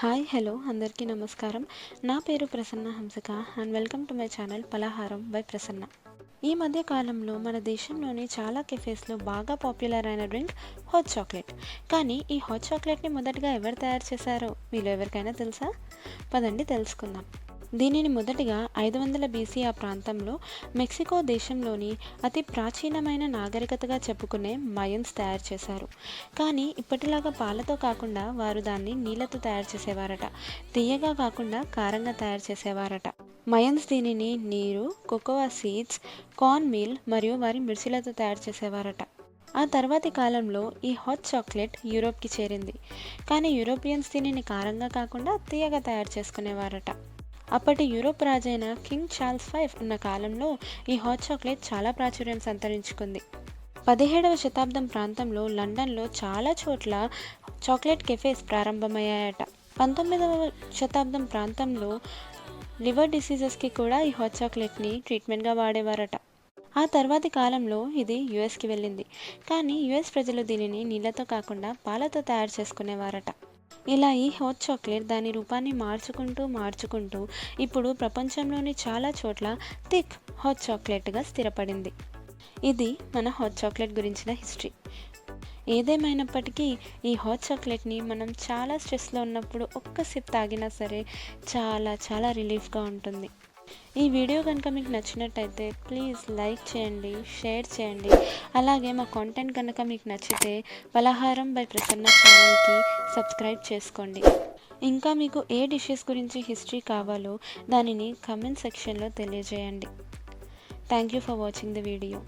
Hi hello అందరికీ నమస్కారం. నా పేరు Prasanna Hamsaka and welcome to my channel Palaharam by Prasanna. ఈ మధ్య కాలంలో మన దేశంలోని చాలా కెఫేస్లో బాగా పాపులర్ అయిన డ్రింక్ హాట్ చాక్లెట్. కానీ ఈ హాట్ చాక్లెట్ని మొదటగా ఎవరు తయారు చేశారో మీలో ఎవరికైనా తెలుసా? పదండి తెలుసుకుందాం. దీనిని మొదటిగా 500 BC ఆ ప్రాంతంలో మెక్సికో దేశంలోని అతి ప్రాచీనమైన నాగరికతగా చెప్పుకునే మయన్స్ తయారు చేశారు. కానీ ఇప్పటిలాగా పాలతో కాకుండా వారు దాన్ని నీళ్ళతో తయారు చేసేవారట. తీయగా కాకుండా కారంగా తయారు చేసేవారట. మయన్స్ దీనిని నీరు, కోకోవా సీడ్స్, కార్న్ మీల్ మరియు వారి మిర్చిలతో తయారు చేసేవారట. ఆ తర్వాతి కాలంలో ఈ హాట్ చాక్లెట్ యూరోప్కి చేరింది. కానీ యూరోపియన్స్ దీనిని కారంగా కాకుండా తీయగా తయారు చేసుకునేవారట. అప్పటి యూరోప్ రాజైన కింగ్ చార్ల్స్ V ఉన్న కాలంలో ఈ హాట్ చాక్లెట్ చాలా ప్రాచుర్యం సంతరించుకుంది. 17వ శతాబ్దం ప్రాంతంలో లండన్లో చాలా చోట్ల చాక్లెట్ కెఫేస్ ప్రారంభమయ్యాయట. 19వ శతాబ్దం ప్రాంతంలో లివర్ డిసీజెస్కి కూడా ఈ హాట్ చాక్లెట్ని ట్రీట్మెంట్గా వాడేవారట. ఆ తర్వాతి కాలంలో ఇది యుఎస్కి వెళ్ళింది. కానీ యుఎస్ ప్రజలు దీనిని నీళ్ళతో కాకుండా పాలతో తయారు చేసుకునేవారట. ఇలా ఈ హాట్ చాక్లెట్ దాని రూపాన్ని మార్చుకుంటూ ఇప్పుడు ప్రపంచంలోని చాలా చోట్ల థిక్ హాట్ చాక్లెట్గా స్థిరపడింది. ఇది మన హాట్ చాక్లెట్ గురించిన హిస్టరీ. ఏదేమైనప్పటికీ ఈ హాట్ చాక్లెట్ని మనం చాలా స్ట్రెస్లో ఉన్నప్పుడు ఒక్క సిప్ తాగినా సరే చాలా చాలా రిలీఫ్గా ఉంటుంది. ఈ వీడియో కనుక మీకు నచ్చినట్టయితే ప్లీజ్ లైక్ చేయండి, షేర్ చేయండి. అలాగే మా కాంటెంట్ కనుక మీకు నచ్చితే పలహారం బై ప్రసన్న ఛానల్కి సబ్స్క్రైబ్ చేసుకోండి. ఇంకా మీకు ఏ డిషెస్ గురించి హిస్టరీ కావాలో దానిని కమెంట్ సెక్షన్లో తెలియజేయండి. Thank you for watching the video.